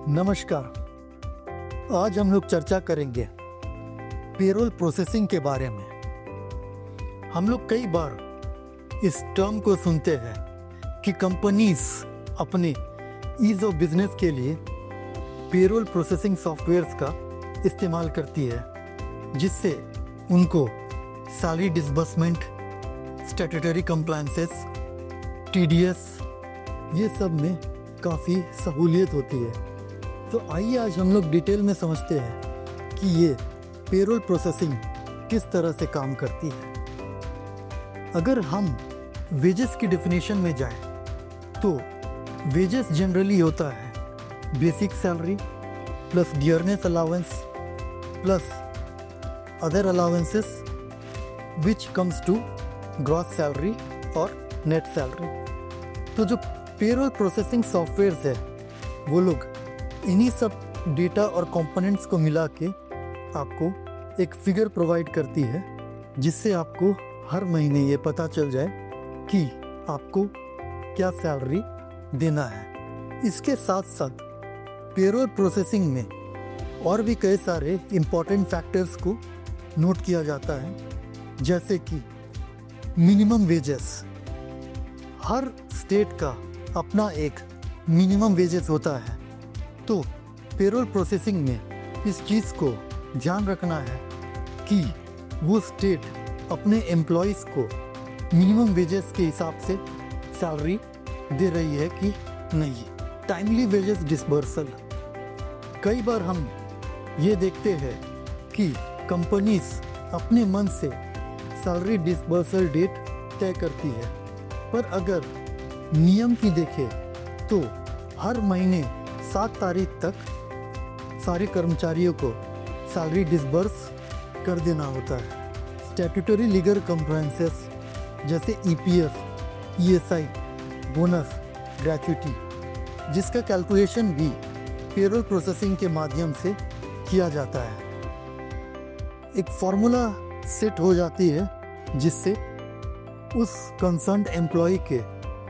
नमस्कार। आज हम लोग चर्चा करेंगे पेरोल प्रोसेसिंग के बारे में। हम लोग कई बार इस टर्म को सुनते हैं कि कंपनीज अपने ईज ऑफ बिजनेस के लिए पेरोल प्रोसेसिंग सॉफ्टवेयर्स का इस्तेमाल करती है, जिससे उनको salary disbursement, statutory compliances, TDS, ये सब में काफ़ी सहूलियत होती है। तो आइए आज हम लोग डिटेल में समझते हैं कि ये पेरोल प्रोसेसिंग किस तरह से काम करती है। अगर हम वेजेस की डेफिनेशन में जाएं, तो वेजेस जनरली होता है basic salary plus dearness allowance plus other allowances which comes to gross salary और नेट सैलरी। तो जो पेरोल प्रोसेसिंग सॉफ्टवेयर्स है, वो लोग इन्हीं सब डेटा और कंपोनेंट्स को मिला के आपको एक फिगर प्रोवाइड करती है, जिससे आपको हर महीने ये पता चल जाए कि आपको क्या सैलरी देना है। इसके साथ साथ पेरोल प्रोसेसिंग में और भी कई सारे इम्पोर्टेंट फैक्टर्स को नोट किया जाता है, जैसे कि मिनिमम वेजेस। हर स्टेट का अपना एक मिनिमम वेजेस होता है, तो पेरोल प्रोसेसिंग में इस चीज़ को ध्यान रखना है कि वो स्टेट अपने एम्प्लॉयज़ को मिनिमम वेजेस के हिसाब से सैलरी दे रही है कि नहीं। Timely wages disbursal. कई बार हम ये देखते हैं कि कंपनीज अपने मन से सैलरी डिसबर्सल डेट तय करती है, पर अगर नियम की देखें तो हर महीने 7 तारीख तक सारे कर्मचारियों को सैलरी डिसबर्स कर देना होता है। स्टैट्यूटरी लीगल कंप्लायंसेस जैसे ईपीएफ, ईएसआई, बोनस, ग्रेच्युटी, जिसका कैलकुलेशन भी पेरोल प्रोसेसिंग के माध्यम से किया जाता है। एक फॉर्मूला सेट हो जाती है, जिससे उस कंसर्न्ड एम्प्लॉय के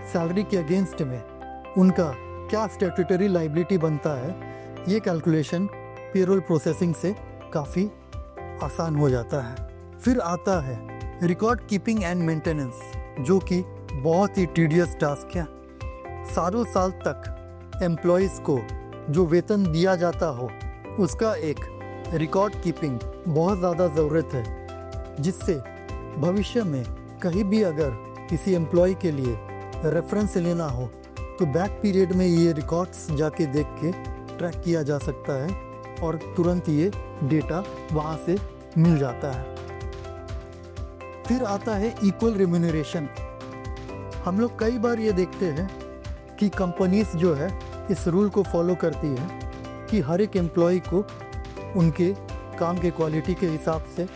सैलरी के अगेंस्ट में उनका क्या स्टैट्यूटरी लायबिलिटी बनता है, ये कैलकुलेशन पेरोल प्रोसेसिंग से काफ़ी आसान हो जाता है। फिर आता है रिकॉर्ड कीपिंग एंड मेंटेनेंस, जो कि बहुत ही टीडियस टास्क है। सालों साल तक एम्प्लॉयज़ को जो वेतन दिया जाता हो, उसका एक रिकॉर्ड कीपिंग बहुत ज़्यादा ज़रूरत है, जिससे भविष्य में कहीं भी अगर किसी एम्प्लॉय के लिए रेफरेंस लेना हो, तो बैक पीरियड में ये रिकॉर्ड्स जाके देख के ट्रैक किया जा सकता है और तुरंत ये डेटा वहाँ से मिल जाता है। फिर आता है इक्वल रिम्यूनरेशन। हम लोग कई बार ये देखते हैं कि कंपनीज जो है इस रूल को फॉलो करती है कि हर एक एम्प्लॉय को उनके काम के क्वालिटी के हिसाब से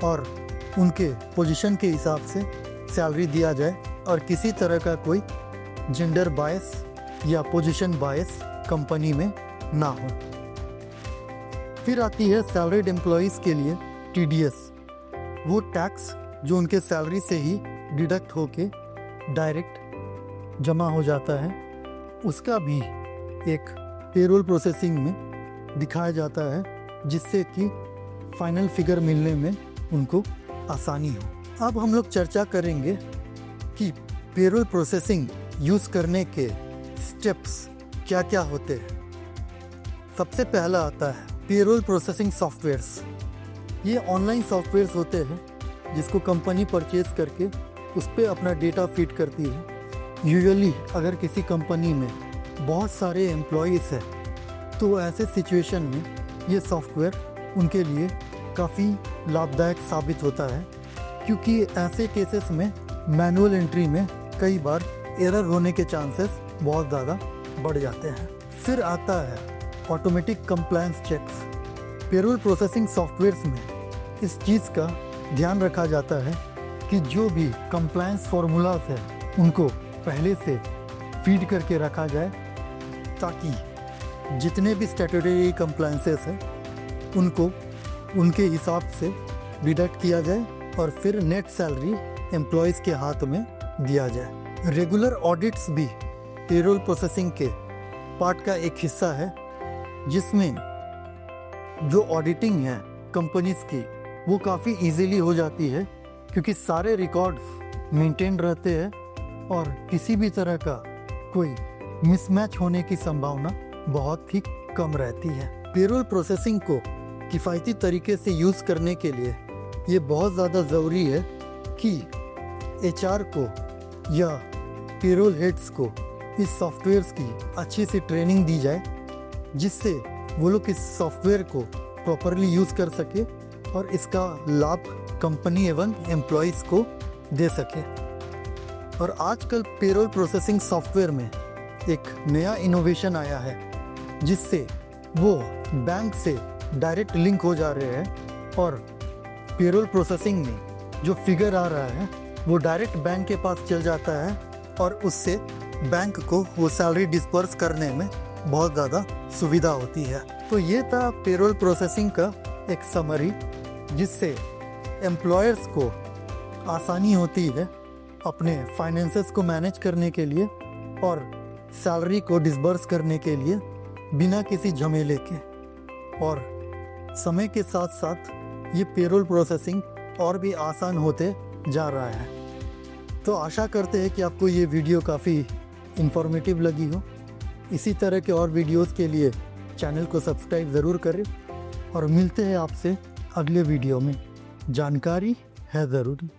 और उनके पोजीशन के हिसाब से सैलरी दिया जाए और किसी तरह का कोई जेंडर बायस या पोजीशन बायस कंपनी में ना हो। फिर आती है सैलरीड एम्प्लॉयज़ के लिए टीडीएस, वो टैक्स जो उनके सैलरी से ही डिडक्ट होके डायरेक्ट जमा हो जाता है, उसका भी एक पेरोल प्रोसेसिंग में दिखाया जाता है, जिससे कि फाइनल फिगर मिलने में उनको आसानी हो। अब हम लोग चर्चा करेंगे कि पेरोल प्रोसेसिंग यूज़ करने के स्टेप्स क्या क्या होते हैं। सबसे पहला आता है पेरोल प्रोसेसिंग सॉफ्टवेयर्स। ये ऑनलाइन सॉफ्टवेयर्स होते हैं जिसको कंपनी परचेज करके उस पर अपना डेटा फीड करती है। यूजुअली अगर किसी कंपनी में बहुत सारे एम्प्लॉयज़ हैं, तो ऐसे सिचुएशन में ये सॉफ्टवेयर उनके लिए काफ़ी लाभदायक साबित होता है, क्योंकि ऐसे केसेस में मैनुअल एंट्री में कई बार एरर होने के चांसेस बहुत ज़्यादा बढ़ जाते हैं। फिर आता है automatic compliance checks. Payroll processing softwares में इस चीज़ का ध्यान रखा जाता है कि जो भी कंप्लायंस फार्मूलाज है, उनको पहले से फीड करके रखा जाए, ताकि जितने भी स्टैट्यूटरी कंप्लायंसेस हैं उनको उनके हिसाब से डिडक्ट किया जाए और फिर नेट सैलरी एम्प्लॉयज़ के हाथ में दिया जाए। रेगुलर ऑडिट्स भी पेरोल प्रोसेसिंग के पार्ट का एक हिस्सा है, जिसमें जो ऑडिटिंग है कंपनीज की वो काफ़ी इजीली हो जाती है, क्योंकि सारे रिकॉर्ड्स मेंटेन रहते हैं और किसी भी तरह का कोई मिसमैच होने की संभावना बहुत ही कम रहती है। पेरोल प्रोसेसिंग को किफ़ायती तरीके से यूज़ करने के लिए ये बहुत ज़्यादा ज़रूरी है कि एचआर को या पेरोल हेड्स को इस सॉफ्टवेयर्स की अच्छी सी ट्रेनिंग दी जाए, जिससे वो लोग इस सॉफ्टवेयर को प्रॉपरली यूज़ कर सके और इसका लाभ कंपनी एवं एम्प्लॉयज़ को दे सके। और आजकल पेरोल प्रोसेसिंग सॉफ्टवेयर में एक नया इनोवेशन आया है, जिससे वो बैंक से डायरेक्ट लिंक हो जा रहे हैं और पेरोल प्रोसेसिंग में जो फिगर आ रहा है वो डायरेक्ट बैंक के पास चल जाता है और उससे बैंक को वो सैलरी डिस्पर्स करने में बहुत ज़्यादा सुविधा होती है। तो ये था पेरोल प्रोसेसिंग का एक समरी, जिससे एम्प्लॉयर्स को आसानी होती है अपने फाइनेंसेस को मैनेज करने के लिए और सैलरी को डिस्बर्स करने के लिए बिना किसी झमेले के। और समय के साथ साथ ये पेरोल प्रोसेसिंग और भी आसान होते जा रहा है। तो आशा करते हैं कि आपको ये वीडियो काफ़ी इंफॉर्मेटिव लगी हो। इसी तरह के और वीडियोस के लिए चैनल को सब्सक्राइब ज़रूर करें और मिलते हैं आपसे अगले वीडियो में। जानकारी है ज़रूरी।